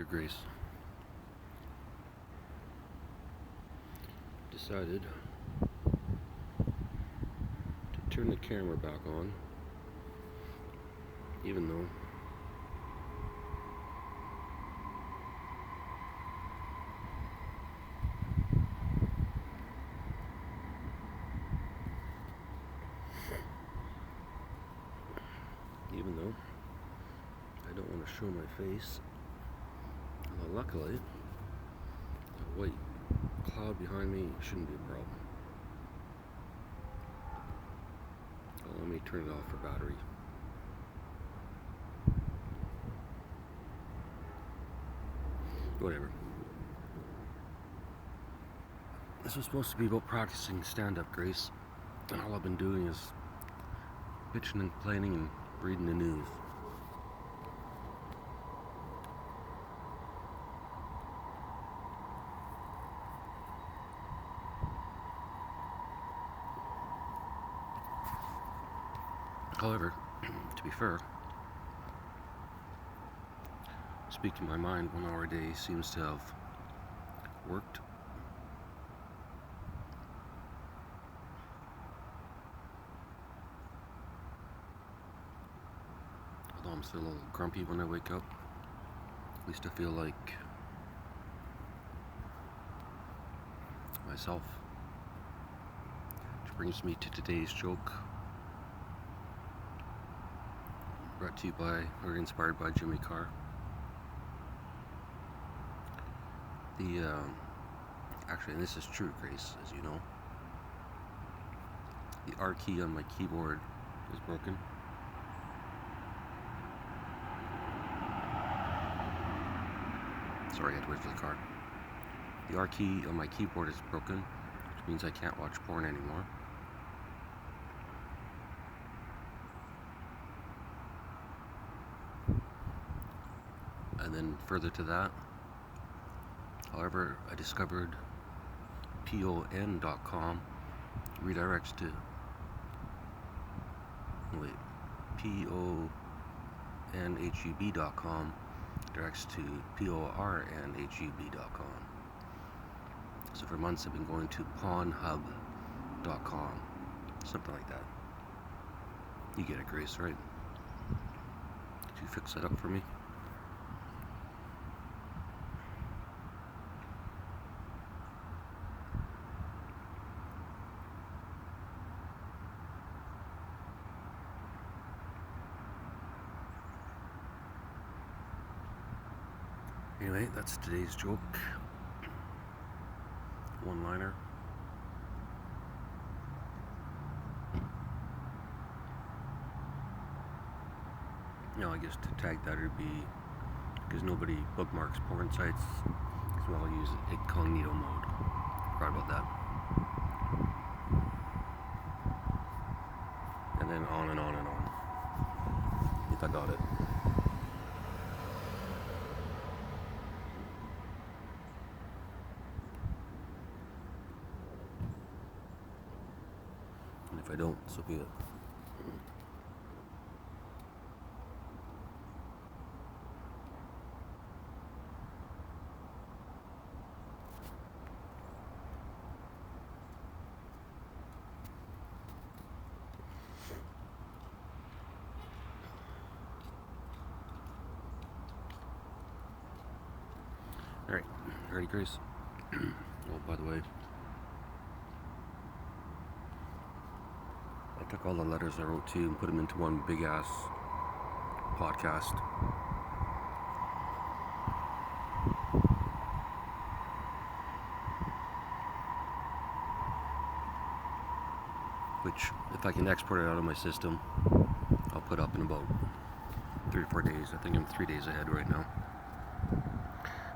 Your Grace. Decided to turn the camera back on, even though I don't want to show my face. Well, luckily, the white cloud behind me shouldn't be a problem. Well, let me turn it off for battery. Whatever. This was supposed to be about practicing stand-up, Grace, and all I've been doing is bitching and complaining and reading the news. However, to be fair, speaking my mind 1 hour a day seems to have worked. Although I'm still a little grumpy when I wake up, at least I feel like myself. Which brings me to today's joke. Brought to you by, or inspired by Jimmy Carr. Actually, and this is true, Grace, as you know. The R key on my keyboard is broken. Sorry, I had to wait for the car. The R key on my keyboard is broken, which means I can't watch porn anymore. And then further to that, however, I discovered PON.com redirects to PONHUB.com directs to PORNHUB.com. So for months I've been going to PawnHub.com, something like that. You get it, Grace, right? Could you fix that up for me? Anyway, that's today's joke. One-liner. Now, I guess to tag that would be, because nobody bookmarks porn sites, so I'll use incognito mode. Forgot about that. And then on and on and on. I think I got it. And if I don't, so be it. Alright, ready, Grace? Oh, by the way, I took all the letters I wrote to you and put them into one big ass podcast. Which, if I can export it out of my system, I'll put up in about 3 or 4 days. I think I'm 3 days ahead right now.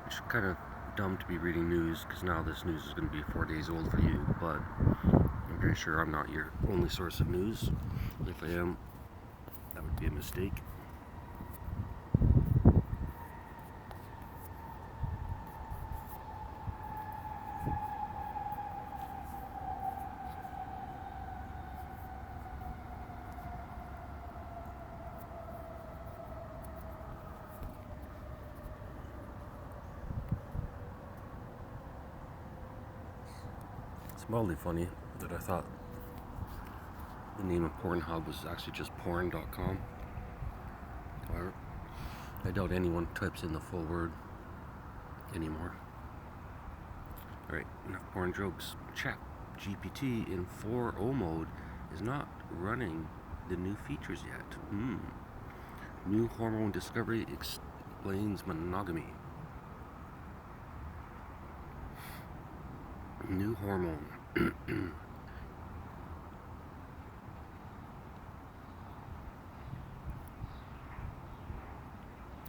Which is kind of dumb to be reading news, because now this news is going to be 4 days old for you, but I'm pretty sure I'm not your only source of news. And if I am, that would be a mistake. mildly funny that I thought the name of Pornhub was actually just porn.com. However, I doubt anyone types in the full word anymore. Alright, enough porn jokes. Chat GPT in 4.0 mode is not running the new features yet. New hormone discovery explains monogamy. New hormone.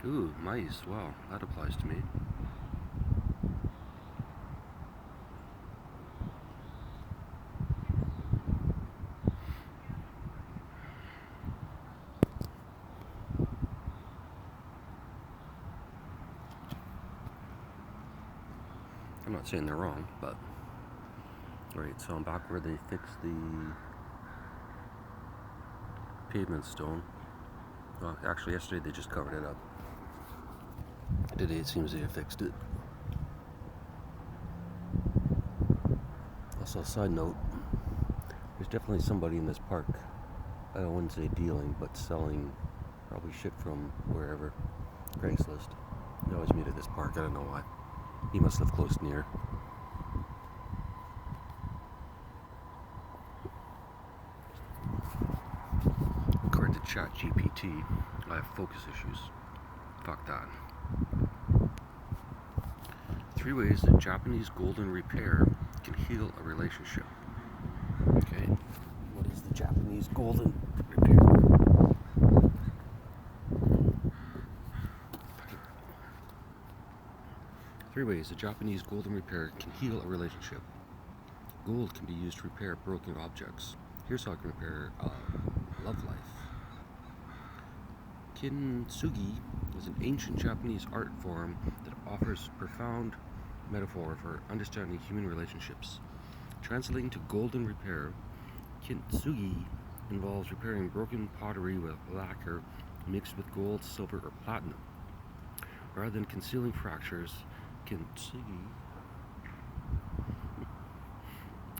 Ooh, mice. Wow, that applies to me. I'm not saying they're wrong, but... Alright, so I'm back where they fixed the pavement stone. Well, actually, yesterday they just covered it up. Today it seems they have fixed it. Also, a side note, there's definitely somebody in this park, I wouldn't say dealing, but selling probably shit from wherever. Craigslist. They always meet at this park, I don't know why. He must live close near. According to ChatGPT, I have focus issues. Fuck that. 3 ways that Japanese golden repair can heal a relationship. Okay, what is the Japanese golden repair? 3 ways that Japanese golden repair can heal a relationship. Gold can be used to repair broken objects. Here's how it can repair love life. Kintsugi is an ancient Japanese art form that offers profound metaphor for understanding human relationships. Translating to golden repair, kintsugi involves repairing broken pottery with lacquer mixed with gold, silver, or platinum. Rather than concealing fractures, kintsugi...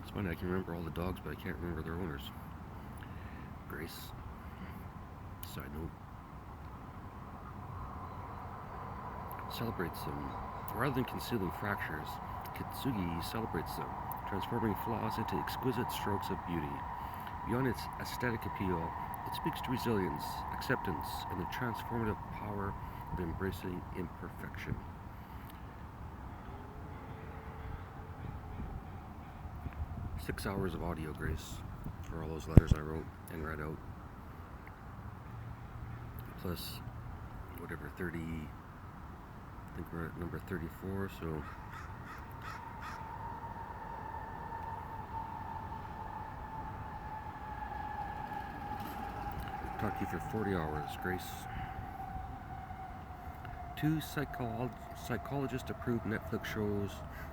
It's funny, I can remember all the dogs, but I can't remember their owners. Grace. Side note. Celebrates them. Rather than concealing fractures, kintsugi celebrates them, transforming flaws into exquisite strokes of beauty. Beyond its aesthetic appeal, it speaks to resilience, acceptance, and the transformative power of embracing imperfection. Six hours of audio, Grace, for all those letters I wrote and read out. Plus, whatever, 30... I think we're at number 34, so... Talk to you for 40 hours, Grace. 2 psychologist-approved Netflix shows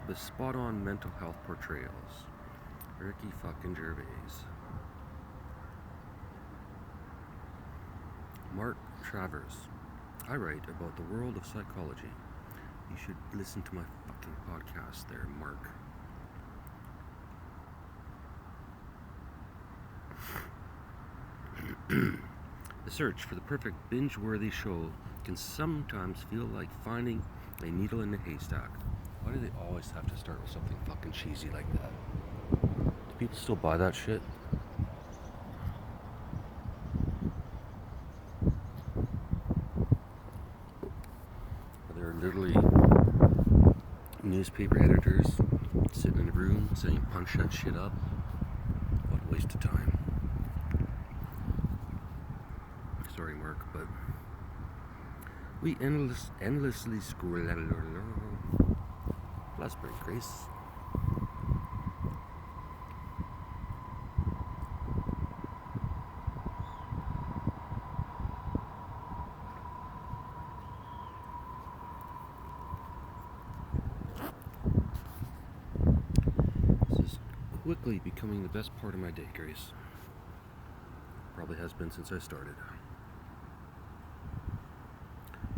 with spot-on mental health portrayals. Ricky fucking Gervais. Mark Travers. I write about the world of psychology. You should listen to my fucking podcast there, Mark. The search for the perfect binge-worthy show can sometimes feel like finding a needle in a haystack. Why do they always have to start with something fucking cheesy like that? Do people still buy that shit? They're literally newspaper editors sitting in a room saying punch that shit up. What a waste of time. Sorry, Mark, but we endlessly scroll. Last break, Grace. This is quickly becoming the best part of my day, Grace. Probably has been since I started.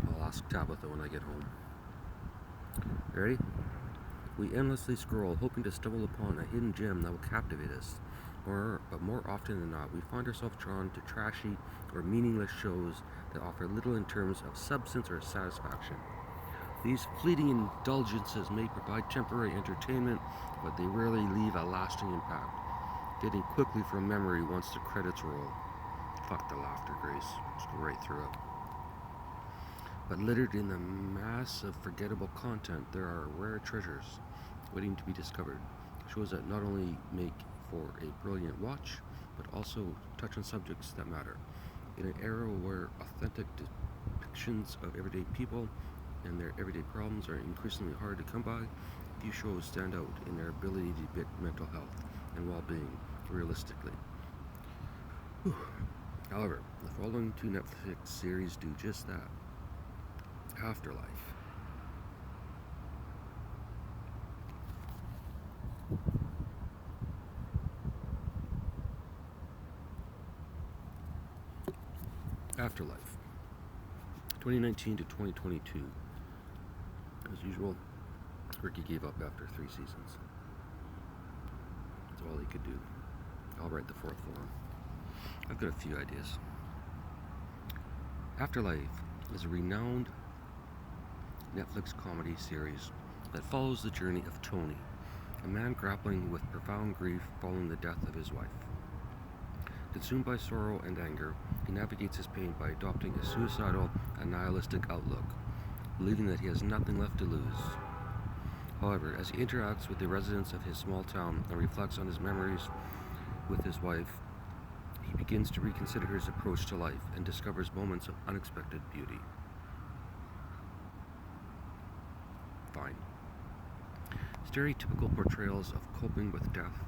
I'll ask Tabitha when I get home. You ready? We endlessly scroll, hoping to stumble upon a hidden gem that will captivate us. But more often than not, we find ourselves drawn to trashy or meaningless shows that offer little in terms of substance or satisfaction. These fleeting indulgences may provide temporary entertainment, but they rarely leave a lasting impact, fading quickly from memory once the credits roll. Fuck the laughter, Grace. Just go right through it. But littered in the mass of forgettable content, there are rare treasures waiting to be discovered. Shows that not only make for a brilliant watch, but also touch on subjects that matter. In an era where authentic depictions of everyday people and their everyday problems are increasingly hard to come by, few shows stand out in their ability to depict mental health and well-being realistically. However, the following two Netflix series do just that. Afterlife. Afterlife. 2019 to 2022. As usual, Ricky gave up after 3 seasons. That's all he could do. I'll write the 4th one. I've got a few ideas. Afterlife is a renowned Netflix comedy series that follows the journey of Tony, a man grappling with profound grief following the death of his wife. Consumed by sorrow and anger, he navigates his pain by adopting a suicidal and nihilistic outlook, believing that he has nothing left to lose. However, as he interacts with the residents of his small town and reflects on his memories with his wife, he begins to reconsider his approach to life and discovers moments of unexpected beauty. Fine. Stereotypical portrayals of coping with death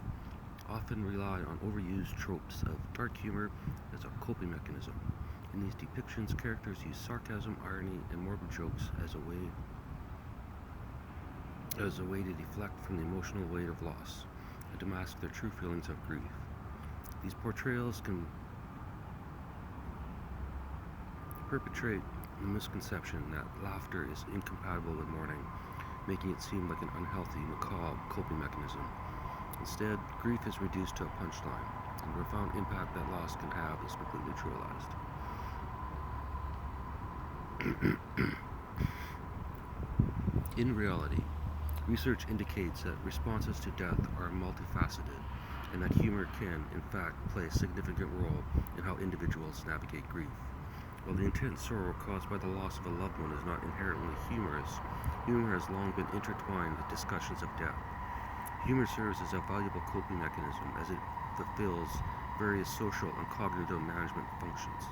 often rely on overused tropes of dark humor as a coping mechanism. In these depictions, characters use sarcasm, irony, and morbid jokes as a way to deflect from the emotional weight of loss and to mask their true feelings of grief. These portrayals can perpetrate the misconception that laughter is incompatible with mourning, making it seem like an unhealthy, macabre coping mechanism. Instead, grief is reduced to a punchline, and the profound impact that loss can have is quickly neutralized. In reality, research indicates that responses to death are multifaceted, and that humor can, in fact, play a significant role in how individuals navigate grief. While the intense sorrow caused by the loss of a loved one is not inherently humorous, humor has long been intertwined with discussions of death. Humor serves as a valuable coping mechanism as it fulfills various social and cognitive management functions.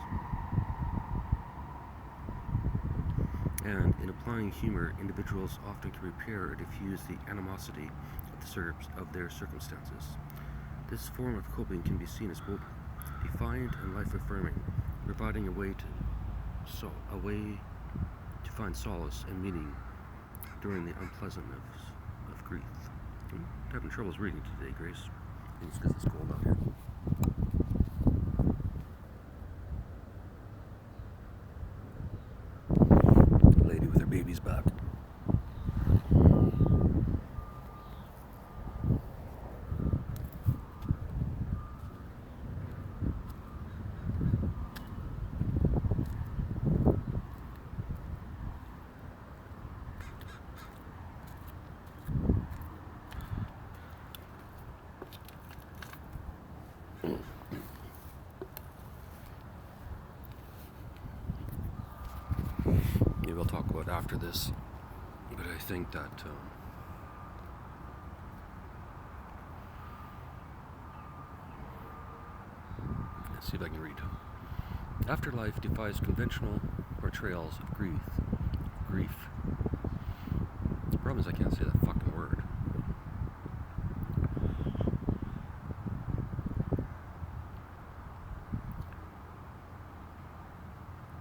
And in applying humor, individuals often can repair or diffuse the animosity of their circumstances. This form of coping can be seen as both defiant and life-affirming, providing a way to find solace and meaning during the unpleasantness of grief. I'm having troubles reading today, Grace. I think it's because it's cold out here. Lady with her baby's back. Maybe I'll talk about after this, but I think that let's see if I can read. Afterlife defies conventional portrayals of grief. The problem is I can't say that fucking word.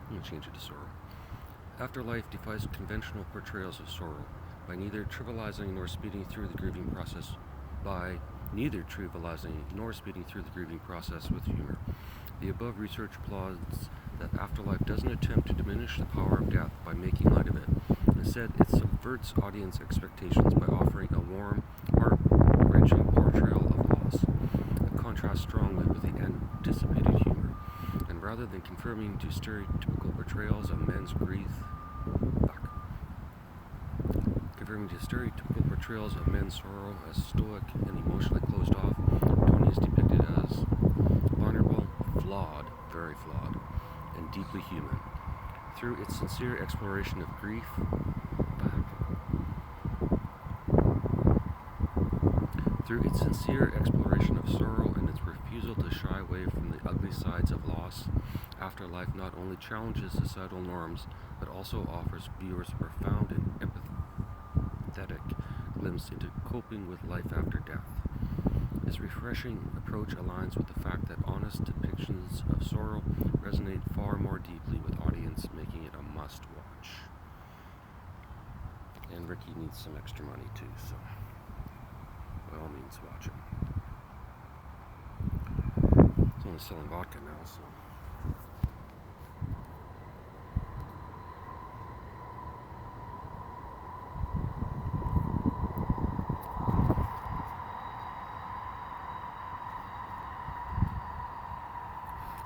I'm gonna change it to sorrow. Afterlife defies conventional portrayals of sorrow by neither trivializing nor speeding through the grieving process with humor. The above research applauds that Afterlife doesn't attempt to diminish the power of death by making light of it. Instead, it subverts audience expectations by offering a warm, heart-wrenching portrayal of loss that contrasts strongly with the anticipated humor. And rather than conforming to stereotypical portrayals of men's grief, sorrow as stoic and emotionally closed off, Tony is depicted as vulnerable, flawed, very flawed, and deeply human. Through its sincere exploration of grief, sorrow, and its refusal to shy away from the ugly sides of loss, Afterlife not only challenges societal norms, but also offers viewers a profound and empathetic glimpse into coping with life after death. This refreshing approach aligns with the fact that honest depictions of sorrow resonate far more deeply with audience, making it a must-watch. And Ricky needs some extra money too, so by all means watch it. It's only selling vodka now, so.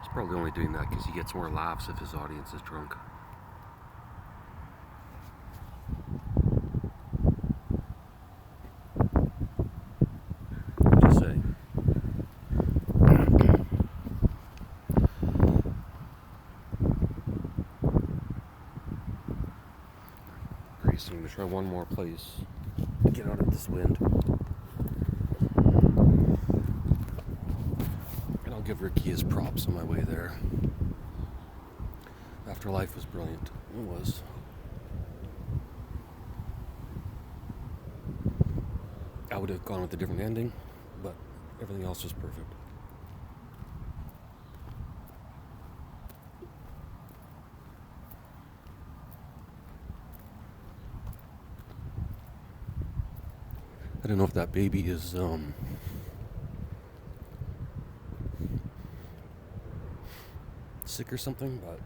He's probably only doing that because he gets more laughs if his audience is drunk. Just saying. Grace, I'm going to try one more place to get out of this wind. And I'll give Ricky his props on my way there. Afterlife was brilliant. It was. I would have gone with a different ending, but everything else was perfect. I don't know if that baby is sick or something, but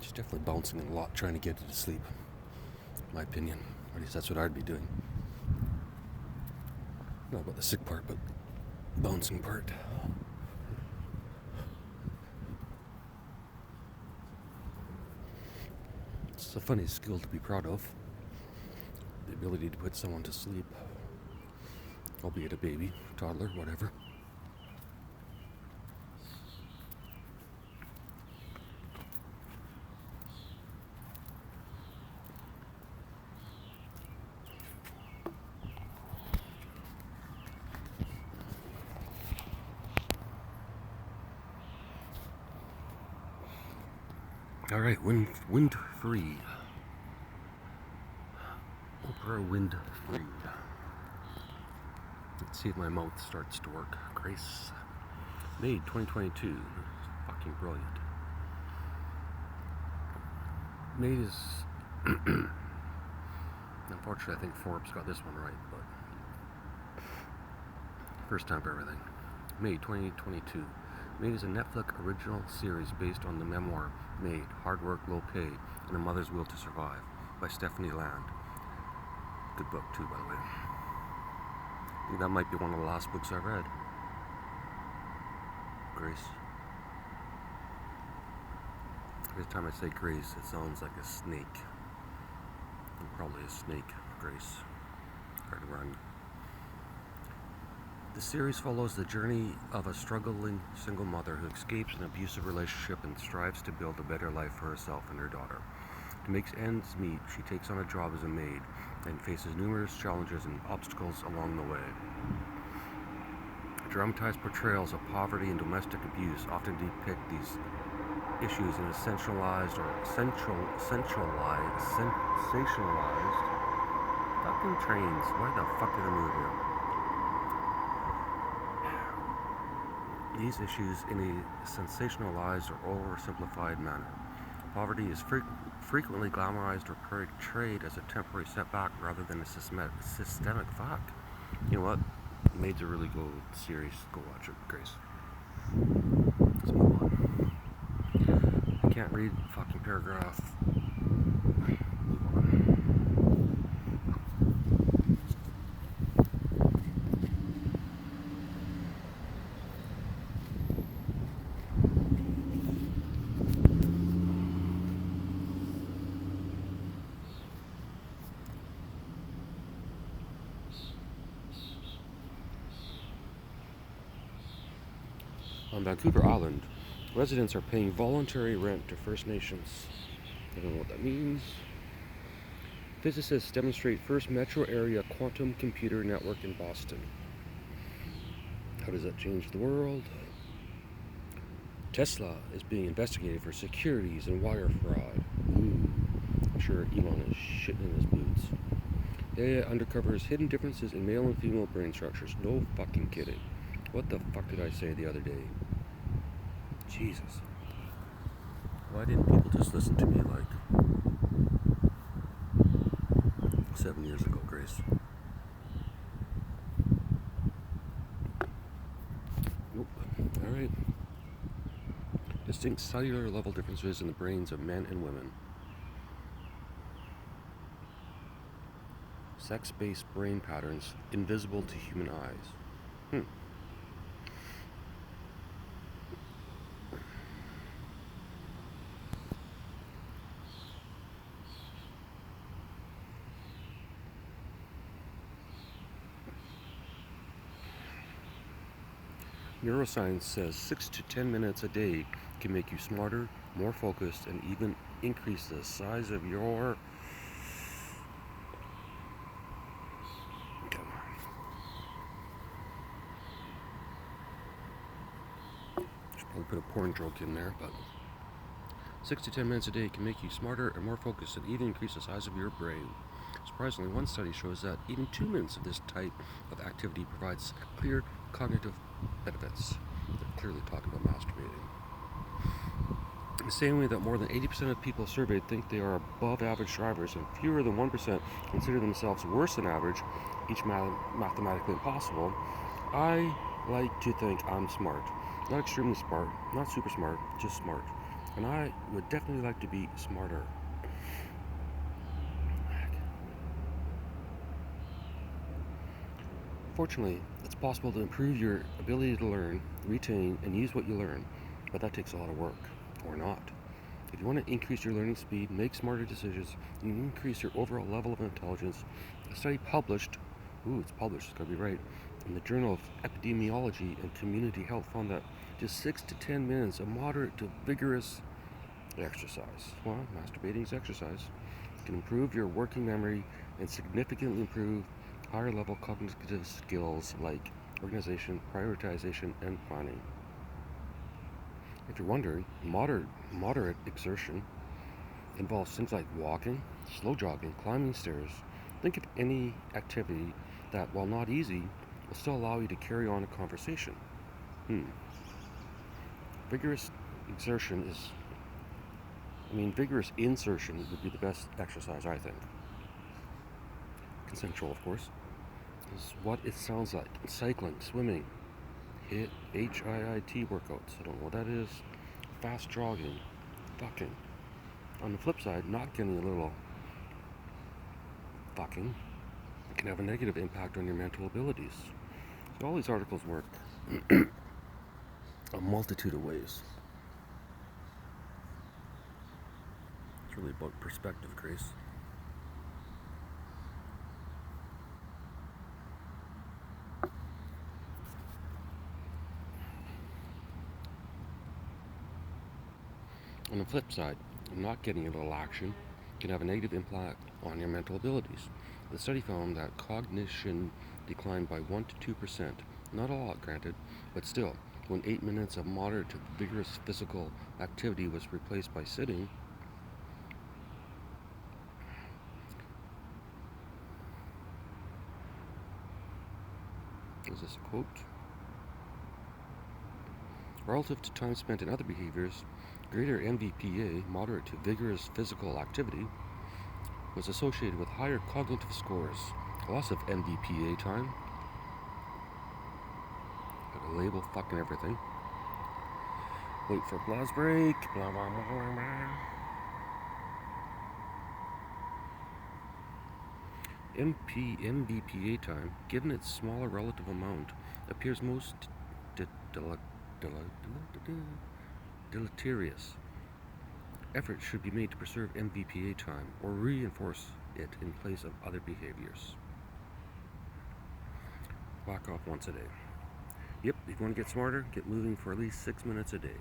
she's definitely bouncing a lot trying to get it to sleep, in my opinion. Or at least that's what I'd be doing. Not about the sick part, but the bouncing part. It's a funny skill to be proud of. The ability to put someone to sleep. Albeit a baby, toddler, whatever. Alright, wind free. Oprah wind free. Let's see if my mouth starts to work. Grace. May 2022. Fucking brilliant. May is... Unfortunately, I think Forbes got this one right, but... First time for everything. May 2022. Maid is a Netflix original series based on the memoir Maid, Hard Work, Low Pay, and a Mother's Will to Survive by Stephanie Land. Good book too, by the way. I think that might be one of the last books I read. Grace. Every time I say Grace, it sounds like a snake. I'm probably a snake, Grace. Hard to run. The series follows the journey of a struggling single mother who escapes an abusive relationship and strives to build a better life for herself and her daughter. To make ends meet, she takes on a job as a maid and faces numerous challenges and obstacles along the way. Dramatized portrayals of poverty and domestic abuse often depict these issues in a sensationalized fucking trains. Why the fuck did I move here? These issues in a sensationalized or oversimplified manner. Poverty is frequently glamorized or portrayed as a temporary setback rather than a systemic fact. You know what? Maid's a really good series. Go watch it, Grace. Let's move on. I can't read fucking paragraph. Move on. On Vancouver Island, residents are paying voluntary rent to First Nations. I don't know what that means. Physicists demonstrate first metro area quantum computer network in Boston. How does that change the world? Tesla is being investigated for securities and wire fraud. Ooh, I'm sure Elon is shitting in his boots. AI undercovers hidden differences in male and female brain structures. No fucking kidding. What the fuck did I say the other day? Jesus. Why didn't people just listen to me like 7 years ago, Grace? Nope. Alright. Distinct cellular level differences in the brains of men and women. Sex-based brain patterns invisible to human eyes. Neuroscience says 6 to 10 minutes a day can make you smarter, more focused, and even increase the size of your... Should probably put a porn joke in there, but 6 to 10 minutes a day can make you smarter and more focused and even increase the size of your brain. Surprisingly, one study shows that even 2 minutes of this type of activity provides clear cognitive benefits. They're clearly talking about masturbating. In the same way that more than 80% of people surveyed think they are above average drivers and fewer than 1% consider themselves worse than average, each mathematically impossible, I like to think I'm smart. Not extremely smart, not super smart, just smart. And I would definitely like to be smarter. Fortunately, it's possible to improve your ability to learn, retain, and use what you learn, but that takes a lot of work, or not. If you want to increase your learning speed, make smarter decisions, and increase your overall level of intelligence, a study published, it's gotta be right, in the Journal of Epidemiology and Community Health found that just 6 to 10 minutes of moderate to vigorous exercise, masturbating is exercise, can improve your working memory and significantly improve higher level cognitive skills like organization, prioritization, and planning. If you're wondering, moderate exertion involves things like walking, slow jogging, climbing stairs. Think of any activity that, while not easy, will still allow you to carry on a conversation. Vigorous insertion would be the best exercise, I think. Consensual, of course, is what it sounds like. Cycling, swimming, HIIT workouts, I don't know what that is. Fast jogging, fucking. On the flip side, not getting a little fucking can have a negative impact on your mental abilities. So all these articles work a multitude of ways. It's really about perspective, Grace. On the flip side, not getting a little action can have a negative impact on your mental abilities. The study found that cognition declined by 1 to 2%. Not a lot, granted, but still, when 8 minutes of moderate to vigorous physical activity was replaced by sitting, is this a quote? Relative to time spent in other behaviors, greater MVPA, moderate to vigorous physical activity, was associated with higher cognitive scores. Loss of MVPA time. Got a label fucking everything. Wait for applause break. Blah, blah, blah, blah, blah. MVPA time, given its smaller relative amount, appears most deleterious. Effort should be made to preserve MVPA time or reinforce it in place of other behaviors. Whack off once a day. Yep, if you want to get smarter, get moving for at least 6 minutes a day.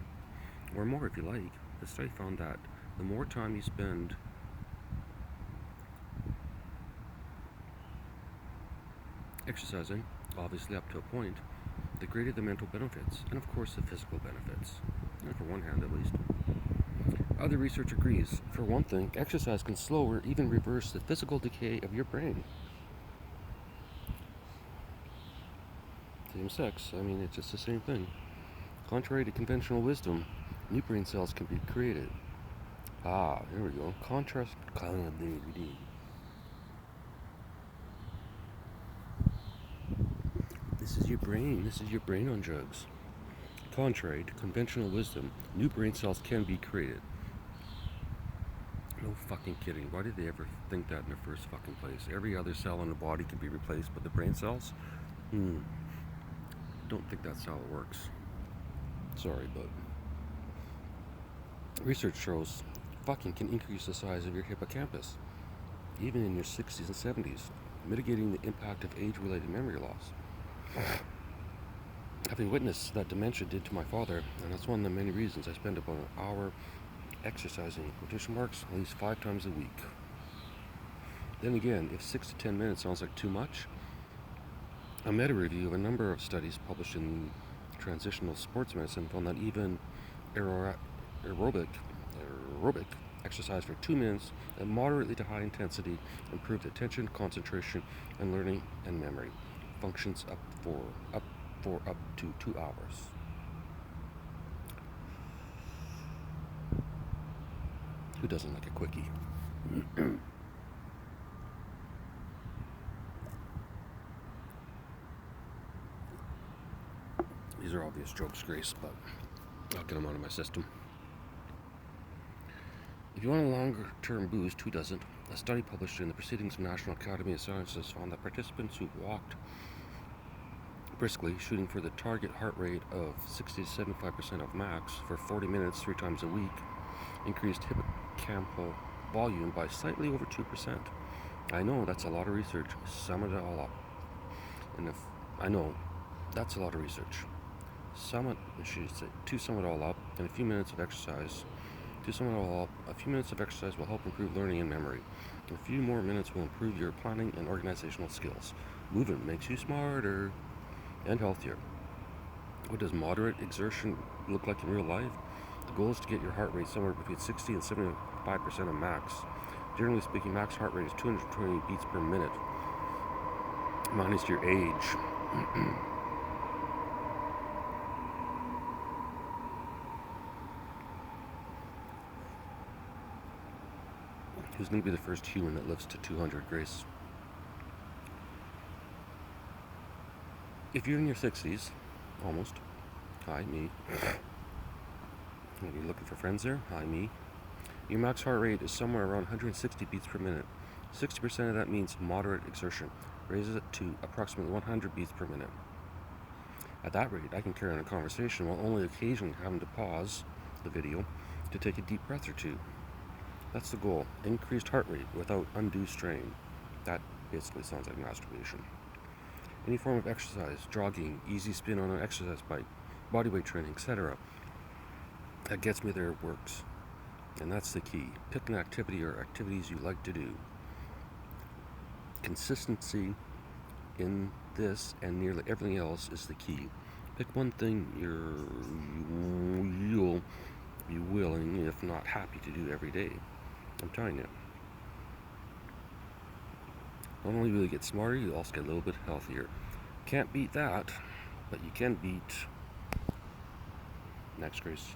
Or more if you like. The study found that the more time you spend exercising, obviously up to a point, the greater the mental benefits, and of course the physical benefits. And for one hand at least. Other research agrees. For one thing, exercise can slow or even reverse the physical decay of your brain. Same sex, I mean, it's just the same thing. Contrary to conventional wisdom, new brain cells can be created. Ah, there we go. This is your brain. This is your brain on drugs. Contrary to conventional wisdom, new brain cells can be created. No fucking kidding. Why did they ever think that in the first fucking place? Every other cell in the body can be replaced, but the brain cells? Don't think that's how it works. Sorry, but research shows fucking can increase the size of your hippocampus, even in your 60s and 70s, mitigating the impact of age-related memory loss. Having witnessed that dementia did to my father, and that's one of the many reasons I spend about an hour exercising, quotation marks, at least 5 times a week. Then again, if 6 to 10 minutes sounds like too much, a meta-review of a number of studies published in Transitional Sports Medicine found that even aerobic exercise for 2 minutes at moderately to high intensity improved attention, concentration, and learning and memory functions up to 2 hours. Who doesn't like a quickie? These are obvious jokes, Grace, but I'll get them out of my system. If you want a longer-term boost, who doesn't? A study published in the Proceedings of National Academy of Sciences found that participants who walked briskly, shooting for the target heart rate of 60 to 75% of max for 40 minutes 3 times a week, increased hippocampal volume by slightly over 2%. I know that's a lot of research. Sum it all up. I know that's a lot of research. To sum it all up, in a few minutes of exercise. A few minutes of exercise will help improve learning and memory. A few more minutes will improve your planning and organizational skills. Movement makes you smarter and healthier. What does moderate exertion look like in real life? The goal is to get your heart rate somewhere between 60 and 75% of max. Generally speaking, max heart rate is 220 beats per minute, minus your age. Who's going to be the first human that lives to 200, Grace? If you're in your 60s, almost, hi, me. Maybe looking for friends there? Hi, me. Your max heart rate is somewhere around 160 beats per minute. 60% of that means moderate exertion. Raises it to approximately 100 beats per minute. At that rate, I can carry on a conversation while only occasionally having to pause the video to take a deep breath or two. That's the goal. Increased heart rate without undue strain. That basically sounds like masturbation. Any form of exercise, jogging, easy spin on an exercise bike, bodyweight training, etc. that gets me there works. And that's the key. Pick an activity or activities you like to do. Consistency in this and nearly everything else is the key. Pick one thing you'll be willing, if not happy, to do every day. I'm telling you. Not only will you get smarter, you'll also get a little bit healthier. Can't beat that, but you can beat... Next, Grace.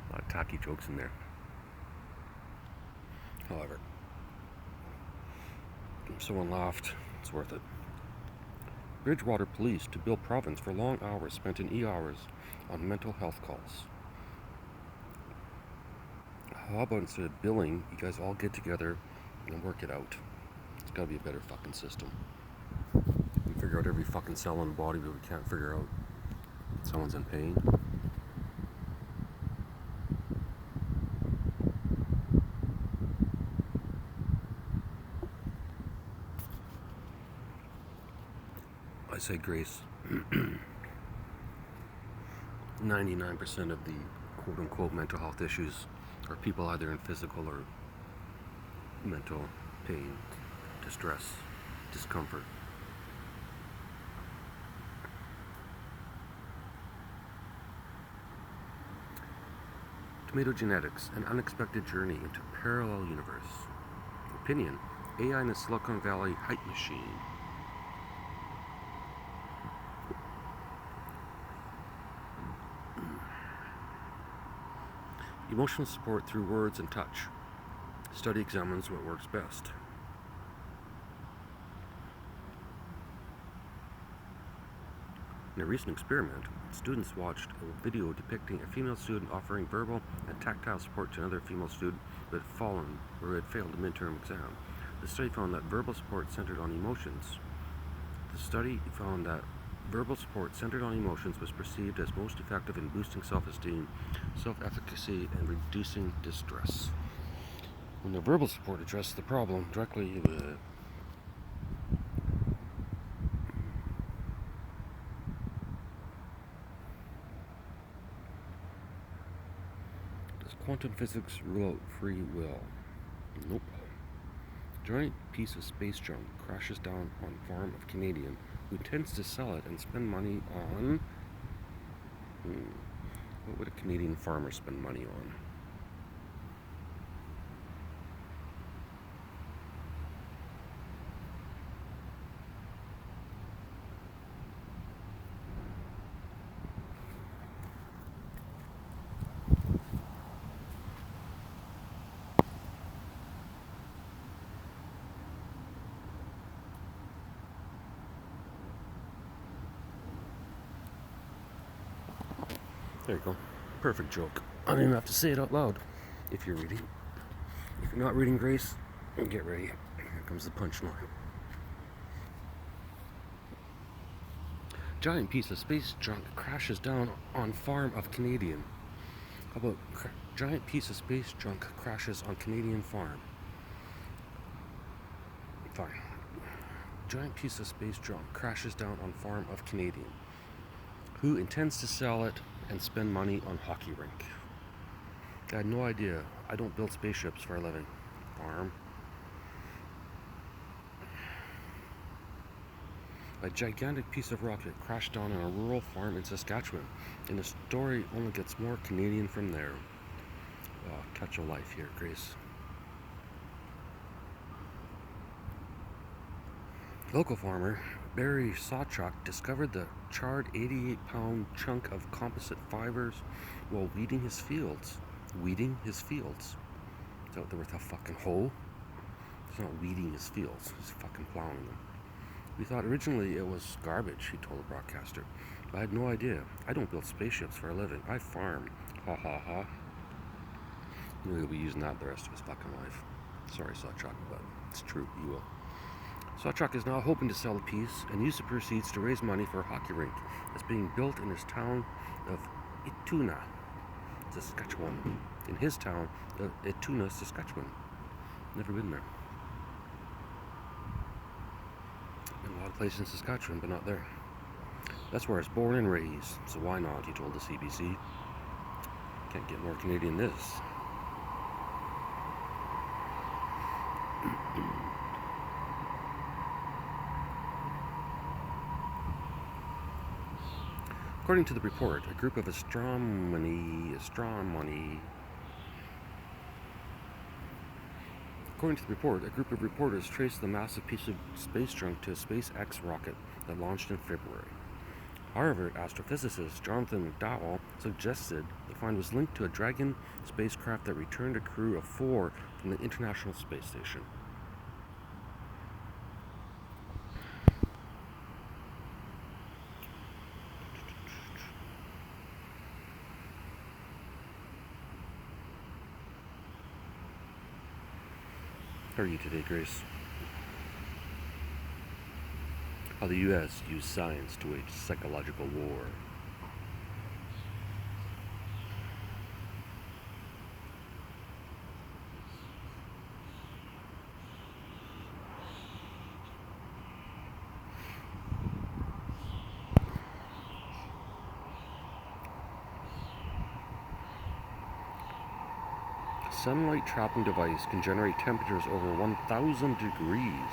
A lot of tacky jokes in there. However, if someone laughed, it's worth it. Bridgewater Police to bill province for long hours spent in e-hours on mental health calls. How about instead of billing, you guys all get together and work it out? It's gotta be a better fucking system. We figure out every fucking cell in the body, but we can't figure out someone's in pain. I say, Grace, 99% of the quote-unquote mental health issues are people either in physical or mental pain, distress, discomfort. Tomato genetics, an unexpected journey into parallel universe. Opinion, AI in the Silicon Valley hype machine. Emotional support through words and touch. Study examines what works best. In a recent experiment, students watched a video depicting a female student offering verbal and tactile support to another female student who had fallen or had failed a midterm exam. The study found that verbal support centered on emotions. Was perceived as most effective in boosting self-esteem, self-efficacy, and reducing distress. When the verbal support addressed the problem directly, does quantum physics rule out free will? Nope. Giant piece of space junk crashes down on farm of Canadian who tends to sell it and spend money on... What would a Canadian farmer spend money on? There you go. Perfect joke. I don't even have to say it out loud if you're reading. If you're not reading, Grace, get ready. Here comes the punchline. Giant piece of space junk crashes down on farm of Canadian. How about giant piece of space junk crashes on Canadian farm? Fine. Giant piece of space junk crashes down on farm of Canadian who intends to sell it and spend money on hockey rink. I had no idea. I don't build spaceships for a living. Farm. A gigantic piece of rocket crashed down on a rural farm in Saskatchewan, and the story only gets more Canadian from there. Touch of life here, Grace. Local farmer Barry Sawchuk discovered the charred 88-pound chunk of composite fibers while weeding his fields. Weeding his fields. Is that worth a fucking hoe? He's not weeding his fields. He's fucking plowing them. We thought originally it was garbage, he told the broadcaster. I had no idea. I don't build spaceships for a living. I farm. Ha ha ha. You know, he'll be using that the rest of his fucking life. Sorry, Sawchuk, but it's true. You will. Sawchuk is now hoping to sell the piece and use the proceeds to raise money for a hockey rink that's being built in his town of Ituna, Saskatchewan. In his town of Ituna, Saskatchewan. Never been there. Been a lot of places in Saskatchewan, but not there. That's where I was born and raised, so why not, he told the CBC. Can't get more Canadian than this. According to the report, a group of reporters traced the massive piece of space junk to a SpaceX rocket that launched in February. Harvard astrophysicist Jonathan McDowell suggested the find was linked to a Dragon spacecraft that returned a crew of 4 from the International Space Station. How are you today, Grace? How the U.S. used science to wage psychological war. sunlight trapping device can generate temperatures over 1,000 degrees.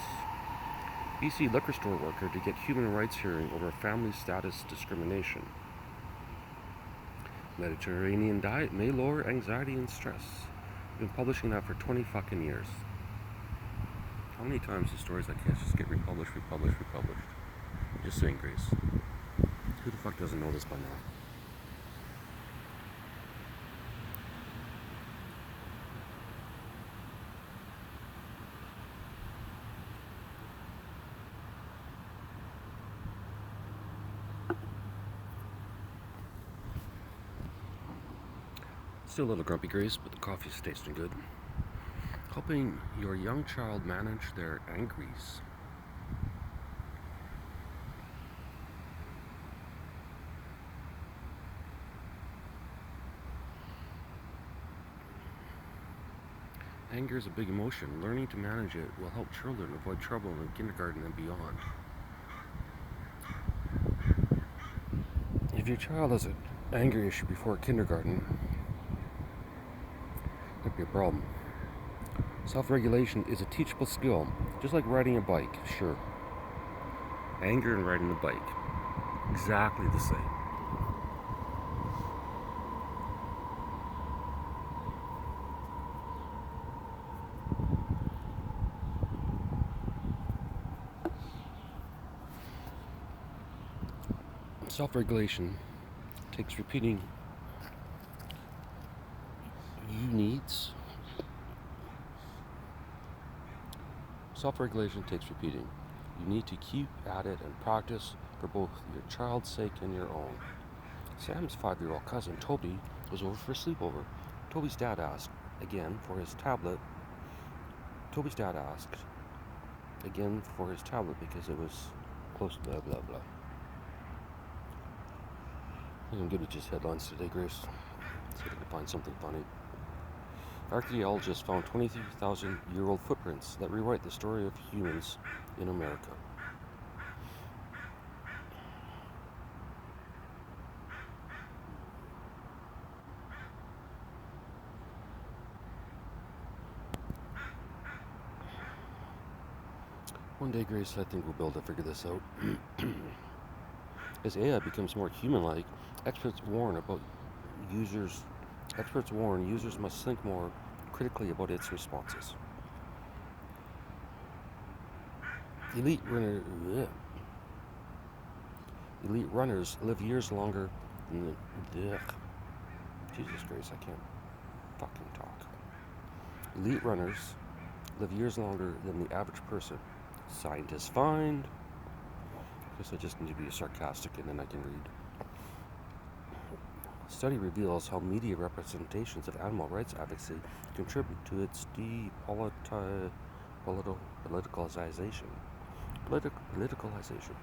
BC liquor store worker to get human rights hearing over family status discrimination. Mediterranean diet may lower anxiety and stress. Been publishing that for 20 fucking years. How many times do stories like this just get republished? Just saying, Grace. Who the fuck doesn't know this by now? Still a little grumpy, Grace, but the coffee's tasting good. Helping your young child manage their angries. Anger is a big emotion. Learning to manage it will help children avoid trouble in kindergarten and beyond. If your child has an anger issue before kindergarten, might be a problem. Self-regulation is a teachable skill, just like riding a bike, sure. Anger and riding a bike, exactly the same. Self-regulation takes repeating needs. Self-regulation takes repeating. You need to keep at it and practice for both your child's sake and your own. Sam's 5-year-old cousin, Toby, was over for a sleepover. Toby's dad asked again for his tablet. Toby's dad asked again for his tablet because it was close to blah, blah, blah. I'm good with just headlines today, Grace. See if I can find something funny. Archaeologists found 23,000-year-old footprints that rewrite the story of humans in America. One day, Grace, I think we'll be able to figure this out. As AI becomes more human-like, experts warn users must think more critically about its responses. Elite runners live years longer than Jesus Christ, I can't fucking talk. Elite runners live years longer than the average person. Scientists find. I guess I just need to be sarcastic and then I can read. Study reveals how media representations of animal rights advocacy contribute to its politicalization. Politicalization.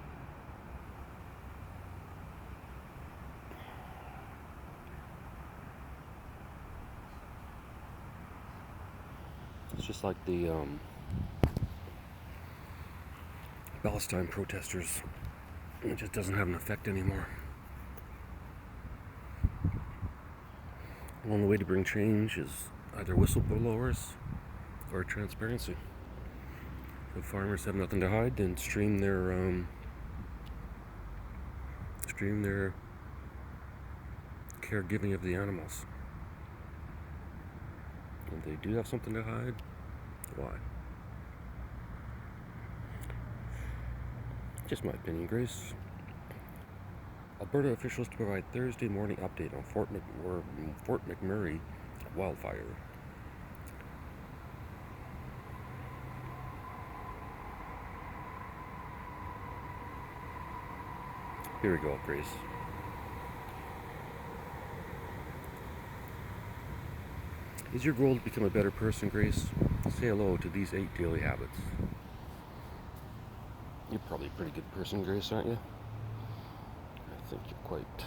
It's just like the Palestine protesters. It just doesn't have an effect anymore. One way to bring change is either whistleblowers or transparency. If farmers have nothing to hide, then stream their caregiving of the animals. If they do have something to hide, why? Just my opinion, Grace. Alberta officials to provide Thursday morning update on Fort McMurray wildfire. Here we go, Grace. Is your goal to become a better person, Grace? Say hello to these 8 daily habits. You're probably a pretty good person, Grace, aren't you? I think you're quite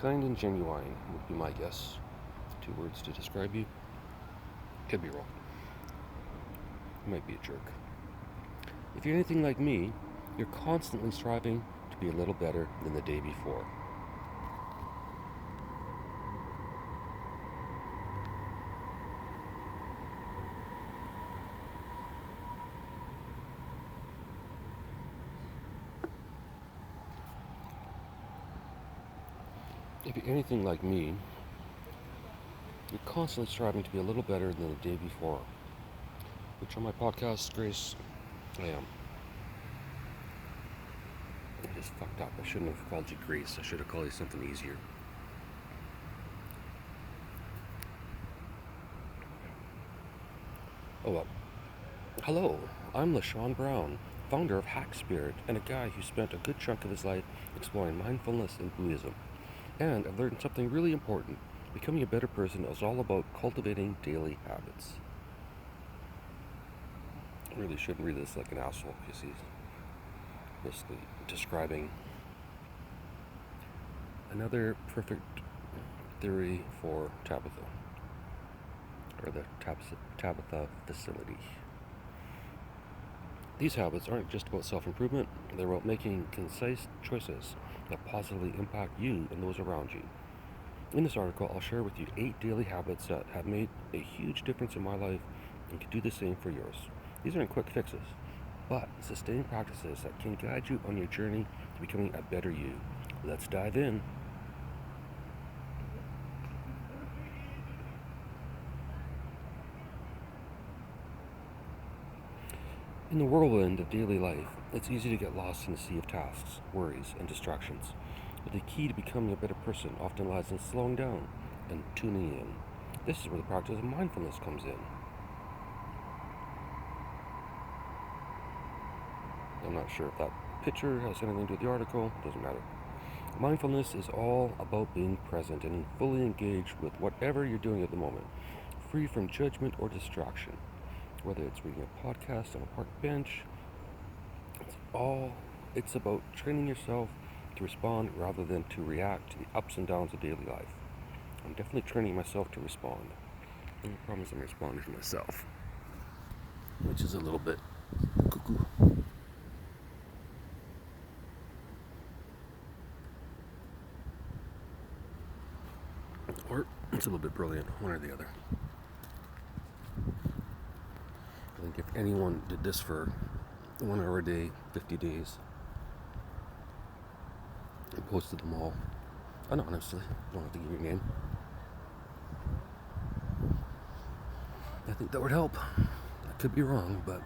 kind and genuine, would be my guess. 2 words to describe you. Could be wrong. You might be a jerk. If you're anything like me, you're constantly striving to be a little better than the day before. If you're anything like me, you're constantly striving to be a little better than the day before, which on my podcast, Grace, I am. I just fucked up. I shouldn't have called you Grace. I should have called you something easier. Oh well. Hello, I'm LaShawn Brown, founder of Hack Spirit, and a guy who spent a good chunk of his life exploring mindfulness and Buddhism. And I've learned something really important. Becoming a better person is all about cultivating daily habits. I really shouldn't read this like an asshole, because he's basically describing another perfect theory for Tabitha, or the Tabitha facility. These habits aren't just about self-improvement, they're about making concise choices that positively impact you and those around you. In this article, I'll share with you 8 daily habits that have made a huge difference in my life and can do the same for yours. These aren't quick fixes, but sustained practices that can guide you on your journey to becoming a better you. Let's dive in. In the whirlwind of daily life, it's easy to get lost in a sea of tasks, worries, and distractions. But the key to becoming a better person often lies in slowing down and tuning in. This is where the practice of mindfulness comes in. I'm not sure if that picture has anything to do with the article, doesn't matter. Mindfulness is all about being present and fully engaged with whatever you're doing at the moment, free from judgment or distraction. Whether it's reading a podcast on a park bench, it's about training yourself to respond rather than to react to the ups and downs of daily life. I'm definitely training myself to respond. And the problem is I'm responding to myself, which is a little bit cuckoo. Or it's a little bit brilliant, one or the other. I think if anyone did this for 1 hour a day, 50 days, and posted them all anonymously, don't have to give your name, I think that would help. I could be wrong, but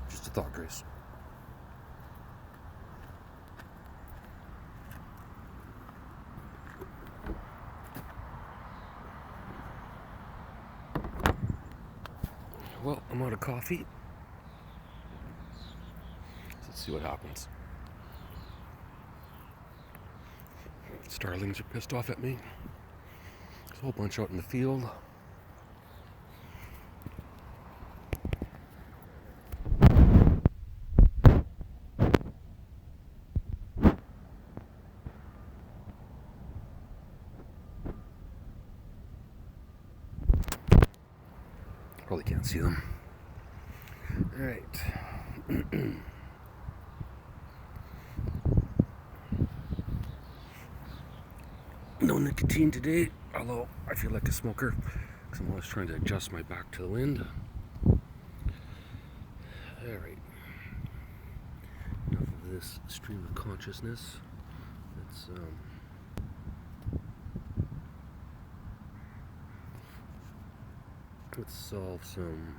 just a thought, Grace. Well, I'm out of coffee. Let's see what happens. Starlings are pissed off at me. There's a whole bunch out in the field. Probably can't see them. Alright. No nicotine today, although I feel like a smoker because I'm always trying to adjust my back to the wind. Alright. Enough of this stream of consciousness. Let's solve some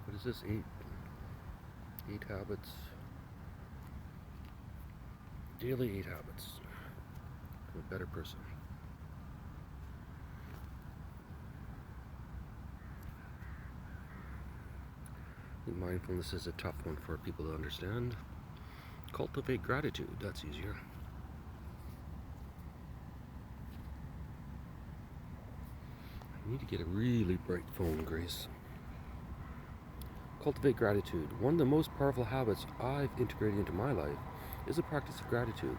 what is this? 8 habits. Daily 8 habits for a better person. Mindfulness is a tough one for people to understand. Cultivate gratitude, that's easier. I need to get a really bright phone, Grace. Cultivate gratitude. One of the most powerful habits I've integrated into my life is the practice of gratitude.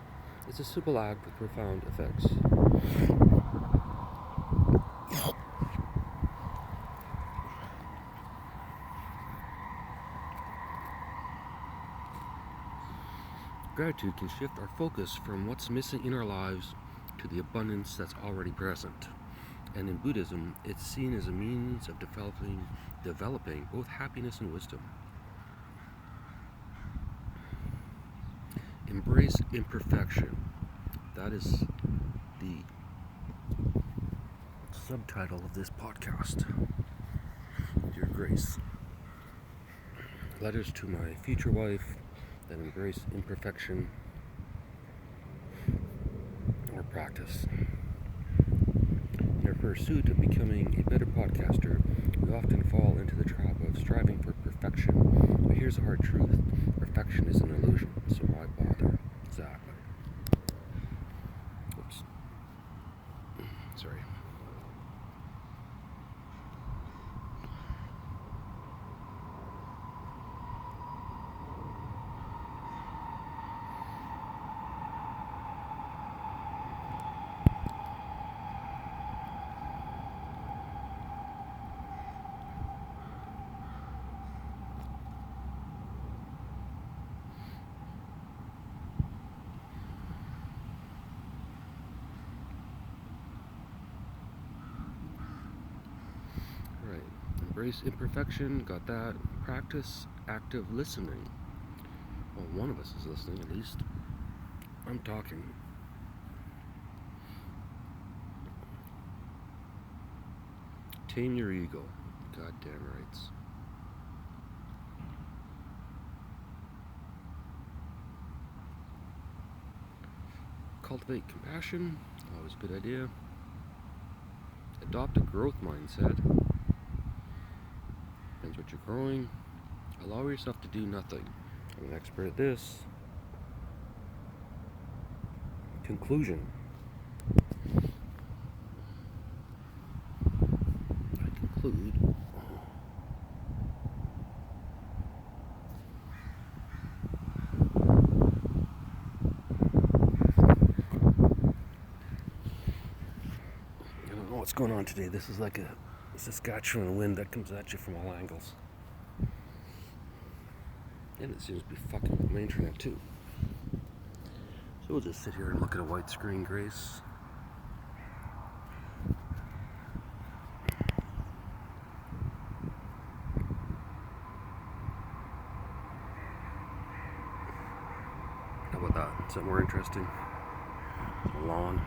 It's a simple act with profound effects. Gratitude can shift our focus from what's missing in our lives to the abundance that's already present. And in Buddhism, it's seen as a means of developing both happiness and wisdom. Embrace imperfection. That is the subtitle of this podcast. Dear Grace. Letters to my future wife that embrace imperfection or practice. In our pursuit of becoming a better podcaster, we often fall into the trap of striving for perfection. But here's the hard truth. Perfection is an illusion, so why bother? Exactly. Oops. Sorry. Right. Embrace imperfection, got that. Practice active listening. Well, one of us is listening at least. I'm talking. Tame your ego. Goddamn rights. Cultivate compassion. Always a good idea. Adopt a growth mindset. Depends what you're growing. Allow yourself to do nothing. I'm an expert at this. Conclusion. I conclude. I don't know what's going on today. This is like a Saskatchewan wind that comes at you from all angles. And it seems to be fucking with my internet too. So we'll just sit here and look at a white screen, Grace. How about that? Is that more interesting? The lawn.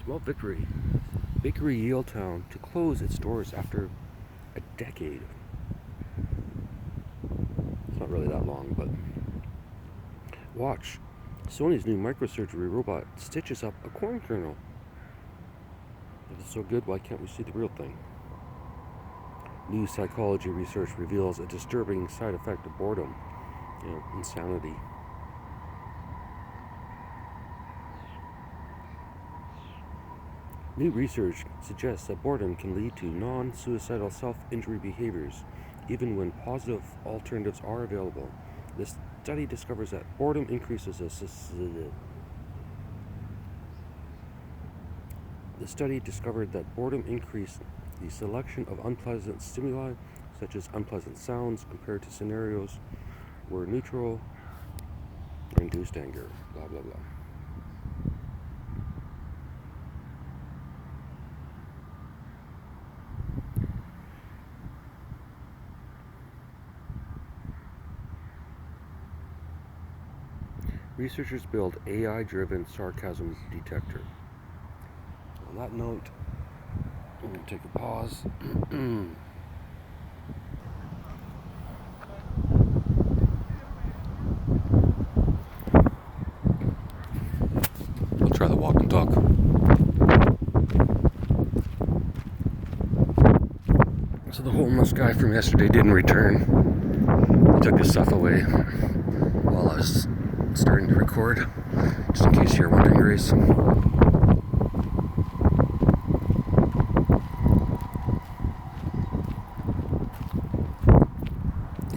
Small victory. Bakery Yaletown to close its doors after a decade. It's not really that long, but watch. Sony's new microsurgery robot stitches up a corn kernel. If it's so good, why can't we see the real thing? New psychology research reveals a disturbing side effect of boredom. Insanity. New research suggests that boredom can lead to non-suicidal self-injury behaviors, even when positive alternatives are available. This study discovers that boredom increases the study discovered that boredom increased the selection of unpleasant stimuli, such as unpleasant sounds, compared to scenarios where neutral or induced anger. Blah blah blah. Researchers build AI-driven sarcasm detector. On that note, I'm going to take a pause. I'll try the walk and talk. So the homeless guy from yesterday didn't return. He took his stuff away while I was starting to record, just in case you're wondering, Grace.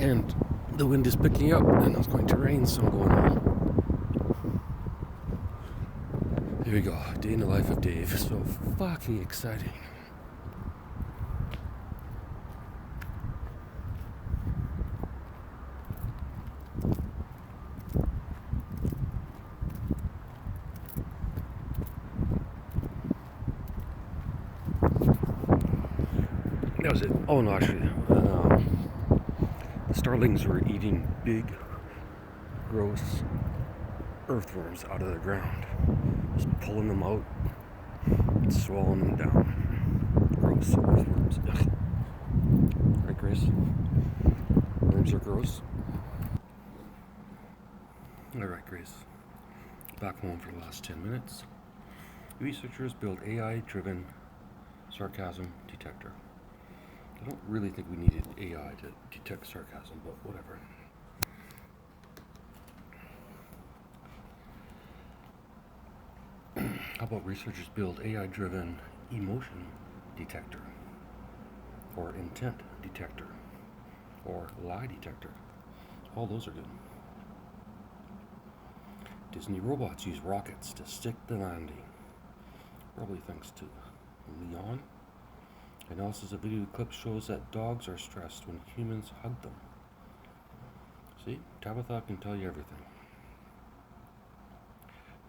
And The wind is picking up and it's going to rain, so I'm going home. Here we go, day in the life of Dave. So fucking exciting. That was it. Oh no, actually, the starlings were eating big, gross earthworms out of the ground. Just pulling them out, and swallowing them down. Gross earthworms. Ugh. Right, Grace? Worms are gross. Alright, Grace. Back home for the last 10 minutes. Researchers build AI-driven sarcasm detector. I don't really think we needed AI to detect sarcasm, but whatever. How about researchers build AI-driven emotion detector, or intent detector, or lie detector? All those are good. Disney robots use rockets to stick the landing, probably thanks to Leon. Analysis of video clip shows that dogs are stressed when humans hug them. See, Tabitha can tell you everything.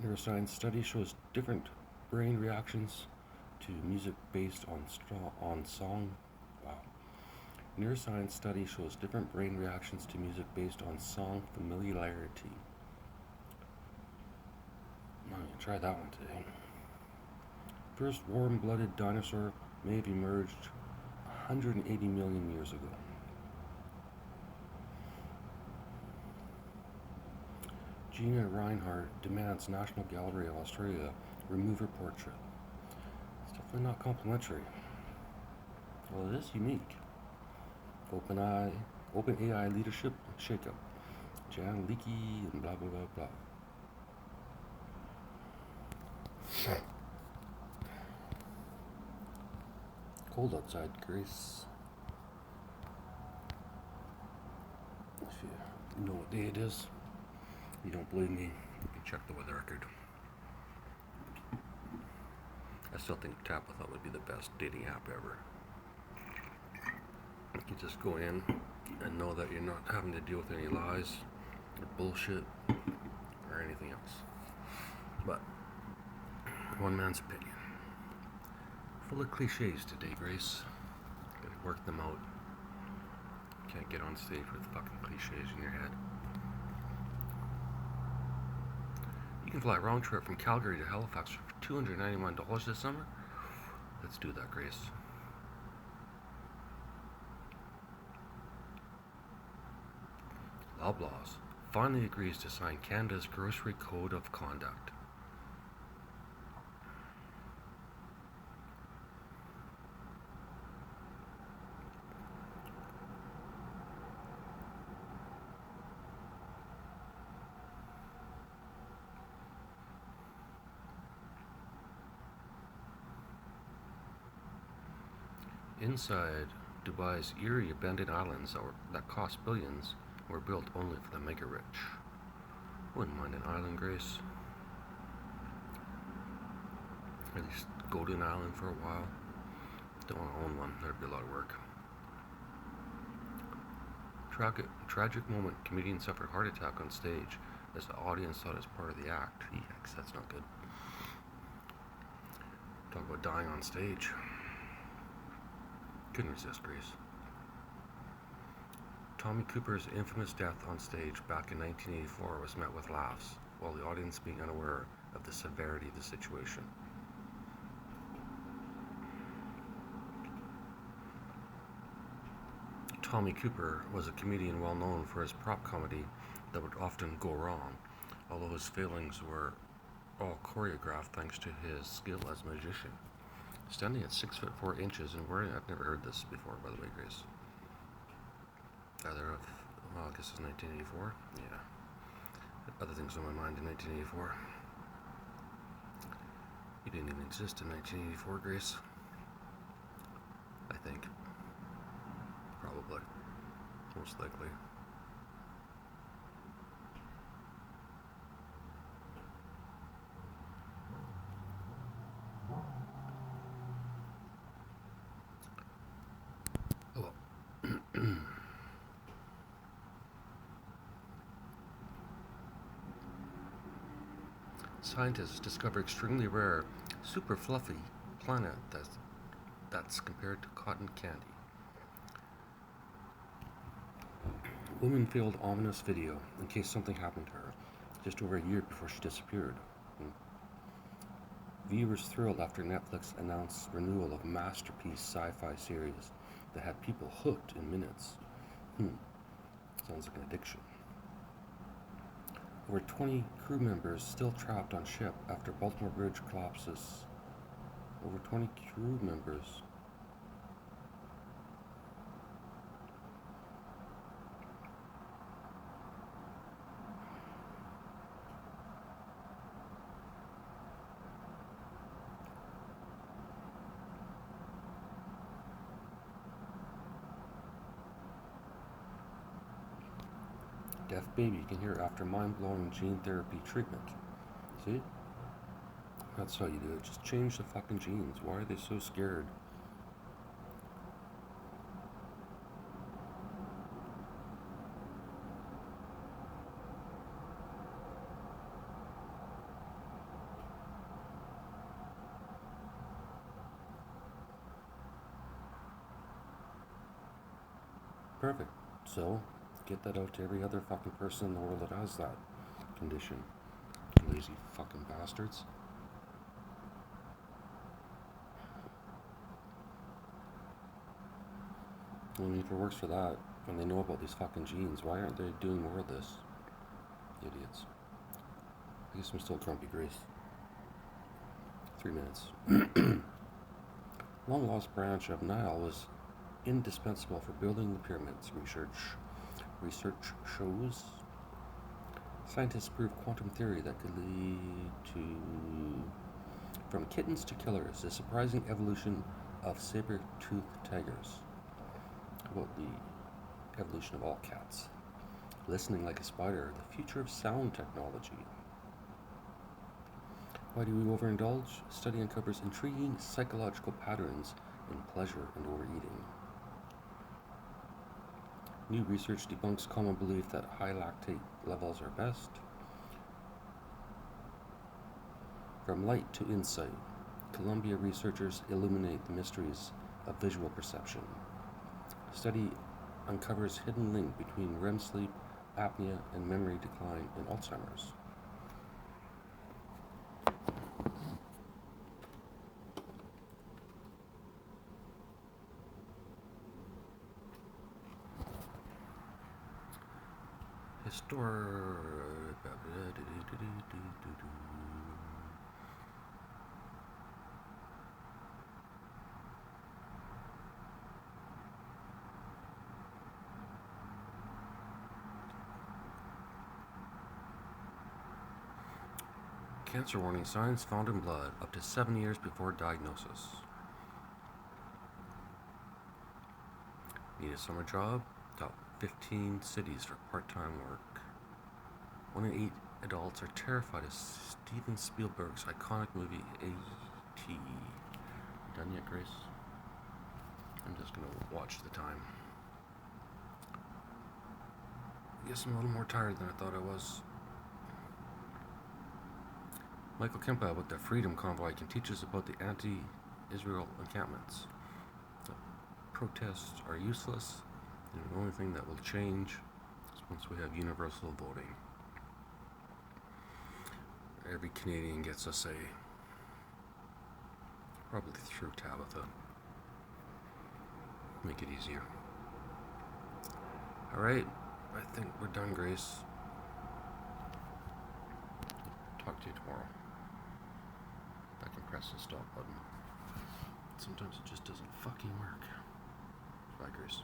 Neuroscience study shows different brain reactions to music based on song. Wow. Neuroscience study shows different brain reactions to music based on song familiarity. I'm gonna try that one today. First warm-blooded dinosaur may have emerged 180 million years ago. Gina Reinhardt demands National Gallery of Australia remove her portrait. It's definitely not complimentary. Well, it is unique. OpenAI leadership shakeup. Jan Leakey and blah blah blah blah. Cold outside, Grace. If you know what day it is, you don't believe me, you can check the weather record. I still think Tabitha would be the best dating app ever. You can just go in and know that you're not having to deal with any lies or bullshit or anything else. But one man's opinion. Full of cliches today, Grace. Gotta work them out. Can't get on stage with fucking cliches in your head. You can fly a round trip from Calgary to Halifax for $291 this summer. Let's do that, Grace. Loblaws finally agrees to sign Canada's Grocery Code of Conduct. Inside Dubai's eerie abandoned islands that cost billions were built only for the mega rich. Wouldn't mind an island, Grace. At least go to an island for a while. Don't want to own one, that'd be a lot of work. Tragic moment, comedian suffered heart attack on stage as the audience thought it was part of the act. Yikes, that's not good. Talk about dying on stage. Couldn't resist, Grace. Tommy Cooper's infamous death on stage back in 1984 was met with laughs, while the audience being unaware of the severity of the situation. Tommy Cooper was a comedian well known for his prop comedy that would often go wrong, although his failings were all choreographed thanks to his skill as a magician. Standing at 6'4" and wearing, I've never heard this before, by the way, Grace. Either of, well, I guess it's 1984. Yeah. Other things on my mind in 1984. You didn't even exist in 1984, Grace. I think. Probably. Most likely. Scientists discover extremely rare, super fluffy planet that's compared to cotton candy. Woman filmed ominous video in case something happened to her, just over a year before she disappeared. Viewers thrilled after Netflix announced renewal of masterpiece sci-fi series that had people hooked in minutes. Sounds like an addiction. Over 20 crew members still trapped on ship after Baltimore Bridge collapses. Over 20 crew members. Deaf baby you can hear after mind-blowing gene therapy treatment. See? That's how you do it. Just change the fucking genes. Why are they so scared? Perfect. So, get that out to every other fucking person in the world that has that condition. Lazy fucking bastards. I mean, if it works for that, and they know about these fucking genes, why aren't they doing more of this? Idiots. I guess I'm still grumpy Grace. 3 minutes. Long lost branch of Nile was indispensable for building the pyramids. Research shows scientists prove quantum theory that could lead to from kittens to killers, the surprising evolution of saber-toothed tigers. About the evolution of all cats. Listening like a spider, the future of sound technology. Why do we overindulge? Study uncovers intriguing psychological patterns in pleasure and overeating. New research debunks common belief that high lactate levels are best. From light to insight, Columbia researchers illuminate the mysteries of visual perception. Study uncovers hidden link between REM sleep, apnea, and memory decline in Alzheimer's. Cancer warning signs found in blood up to 7 years before diagnosis. Need a summer job? Top 15 cities for part-time work. 1 in 8 adults are terrified of Steven Spielberg's iconic movie A.T. Done yet, Grace? I'm just gonna watch the time. I guess I'm a little more tired than I thought I was. Michael Kempa with the Freedom Convoy can teach us about the anti-Israel encampments. The protests are useless, and the only thing that will change is once we have universal voting. Every Canadian gets a say. Probably through Tabitha. Make it easier. Alright, I think we're done, Grace. Talk to you tomorrow. I can press the stop button. Sometimes it just doesn't fucking work. Bye, Grace.